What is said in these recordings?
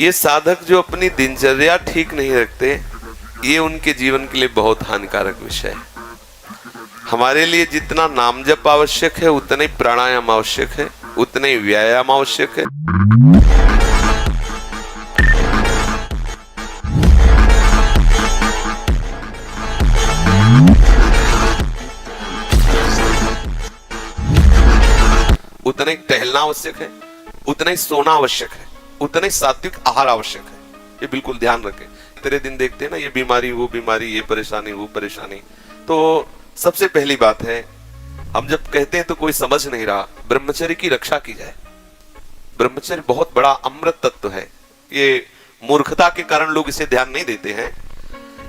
ये साधक जो अपनी दिनचर्या ठीक नहीं रखते, ये उनके जीवन के लिए बहुत हानिकारक विषय है। हमारे लिए जितना नाम जप आवश्यक है, उतना ही प्राणायाम आवश्यक है, उतना ही व्यायाम आवश्यक है। उतना ही टहलना आवश्यक है, उतना ही सोना आवश्यक है, उतना ही सात्विक आहार आवश्यक है। ये बिल्कुल ध्यान रखें। तेरे दिन देखते हैं ना, ये बीमारी वो बीमारी, ये परेशानी वो परेशानी। तो सबसे पहली बात है, हम जब कहते हैं तो कोई समझ नहीं रहा, ब्रह्मचर्य की रक्षा की जाए। ब्रह्मचर्य बहुत बड़ा अमृत तत्व है। ये मूर्खता के कारण लोग इसे ध्यान नहीं देते हैं।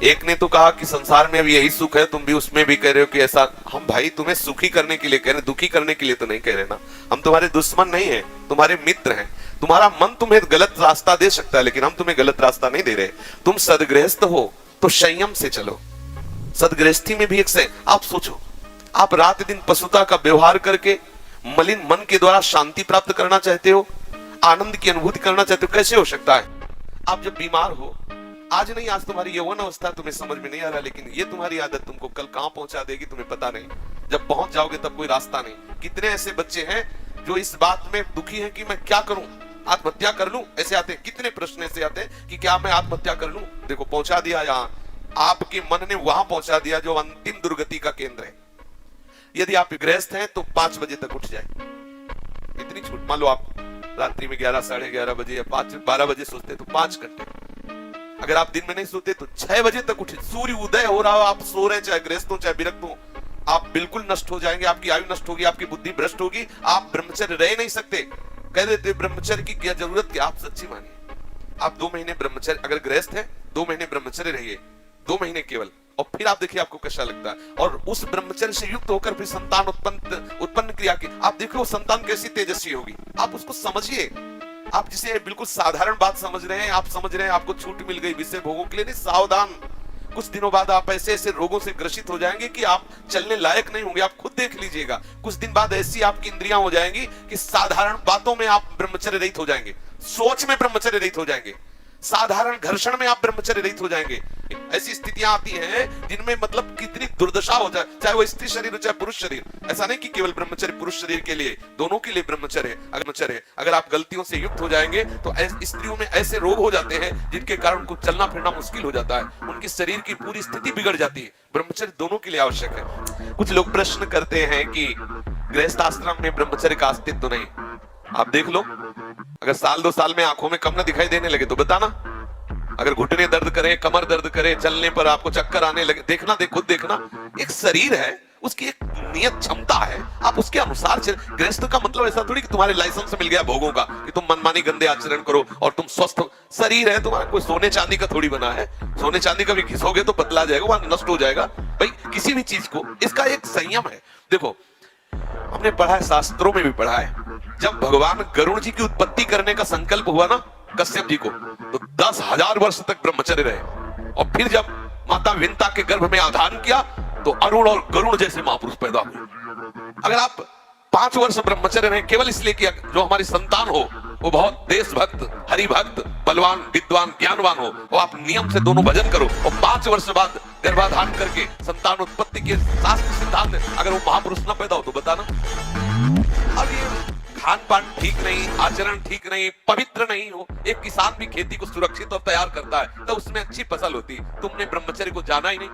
एक ने तो कहा कि संसार में अभी यही सुख है, तुम भी उसमें भी कह रहे हो कि ऐसा। हम भाई तुम्हें सुखी करने के लिए कह रहे हैं, दुखी करने के लिए तो नहीं कह रहे ना। हम तुम्हारे दुश्मन नहीं है, तुम्हारे मित्र हैं। तुम्हारा मन तुम्हें गलत रास्ता दे सकता है, लेकिन हम तुम्हें गलत रास्ता नहीं दे रहे। तुम सदगृहस्थ हो तो संयम से चलो। सदगृहस्थी में भी एक से आप सोचो, आप रात दिन पशुता का व्यवहार करके मलिन मन के द्वारा शांति प्राप्त करना चाहते हो, आनंद की अनुभूति करना चाहते हो, कैसे हो सकता है? आप जब बीमार हो, आज नहीं, आज तुम्हारी यौवन अवस्था तुम्हें समझ में नहीं आ रहा, लेकिन ये तुम्हारी आदत तुमको कल कहां पहुंचा देगी तुम्हें पता नहीं। जब पहुंच जाओगे तब कोई रास्ता नहीं। कितने ऐसे बच्चे हैं जो इस बात में दुखी हैं कि मैं क्या करूं, आत्महत्या कर लूं, ऐसे आते हैं। कितने प्रश्न ऐसे आते हैं कि क्या मैं आत्महत्या कर लूं? देखो, पहुंचा दिया यहाँ, आपके मन ने वहां पहुंचा दिया जो अंतिम दुर्गति का केंद्र है। यदि आप गृहस्थ हैं तो 5 बजे तक उठ जाए। इतनी छूट। मान लो आप रात्रि में 11, साढ़े 11 बजे या 12 बजे सोते तो 5 घंटे। अगर आप दिन में नहीं सोते तो 6 बजे तक उठे। सूर्य उदय हो रहा हो, आप सो रहे, चाहे गृहस्थ हो चाहे विरक्त हो, आप बिल्कुल नष्ट हो जाएंगे। आपकी आयु नष्ट होगी, आपकी बुद्धि भ्रष्ट होगी, आप ब्रह्मचर्य रह नहीं सकते। कह देते ब्रह्मचर्य की क्या जरूरत, क्या आप सच्ची मानिए। आप 2 महीने ब्रह्मचर्य, अगर गृहस्थ है 2 महीने ब्रह्मचर्य रहिए, 2 महीने केवल, और फिर आप देखिए आपको कैसा लगता है। और उस ब्रह्मचर्य से युक्त होकर फिर संतान उत्पन्न क्रिया की, आप देखिए वो संतान कैसी तेजस्वी होगी। आप उसको समझिए। आप जिसे बिल्कुल साधारण बात समझ रहे हैं, आप समझ रहे हैं आपको छूट मिल गई विषय भोगों के लिए, नहीं, सावधान। कुछ दिनों बाद आप ऐसे ऐसे रोगों से ग्रसित हो जाएंगे कि आप चलने लायक नहीं होंगे। आप खुद देख लीजिएगा। कुछ दिन बाद ऐसी आपकी इंद्रियां हो जाएंगी कि साधारण बातों में आप ब्रह्मचर्य रहित हो जाएंगे, सोच में ब्रह्मचर्य रहित हो जाएंगे, साधारण घर्षण में आप ब्रह्मचर्य रहित हो जाएंगे। ऐसी स्थितियां आती हैं जिनमें मतलब कितनी दुर्दशा हो जाए, चाहे वो स्त्री शरीर हो चाहे पुरुष शरीर। ऐसा नहीं कि केवल ब्रह्मचर्य पुरुष शरीर के लिए, दोनों के लिए ब्रह्मचर्य है। अगर आप गलतियों से युक्त हो जाएंगे तो स्त्रियों में ऐसे रोग हो जाते हैं जिनके कारण उनको चलना फिरना मुश्किल हो जाता है, उनकी शरीर की पूरी स्थिति बिगड़ जाती है। ब्रह्मचर्य दोनों के लिए आवश्यक है। कुछ लोग प्रश्न करते हैं कि गृहस्थ आश्रम में ब्रह्मचर्य का अस्तित्व नहीं। आप देख लो, अगर साल 2 साल में आंखों में कम ना दिखाई देने लगे तो बताना। अगर घुटने दर्द करे, कमर दर्द करे, चलने पर आपको चक्कर आने लगे, देखना, खुद देखना। एक शरीर है, उसकी एक नियत क्षमता है, आप उसके अनुसार चल। गृहस्थ का मतलब ऐसा थोड़ी कि तुम्हारे लाइसेंस मिल गया भोगों का कि तुम मनमानी गंदे आचरण करो और तुम स्वस्थ हो। शरीर है तुम्हारा, कोई सोने चांदी का थोड़ी बना है। सोने चांदी का भी घिसोगे तो बदला जाएगा, वहां नष्ट हो जाएगा। भाई किसी भी चीज को, इसका एक संयम है। देखो, हमने पढ़ा है, शास्त्रों में भी पढ़ा है, जब भगवान गरुड़ जी की उत्पत्ति करने का संकल्प हुआ ना कश्यप जी को, तो 10,000 वर्ष तक ब्रह्मचर्य रहे। और फिर जब माता विंता के गर्भ में आधान किया तो अरुण और गरुड़ जैसे महापुरुष पैदा हुए। अगर आप 5 वर्ष ब्रह्मचर्य रहे केवल इसलिए कि जो हमारी संतान हो वो बहुत देशभक्त, हरिभक्त, बलवान, विद्वान, ज्ञानवान हो, वो आप नियम से दोनों भजन करो, और 5 वर्ष बाद गर्भाधान करके संतान उत्पत्ति के शास्त्र सिद्धांत, अगर वो महापुरुष न पैदा हो तो बताना। अब ये खान पान ठीक नहीं, आचरण ठीक नहीं, पवित्र नहीं हो। एक किसान भी खेती को सुरक्षित और तैयार करता है तो उसमें अच्छी फसल होती है। तुमने ब्रह्मचर्य को जाना ही नहीं।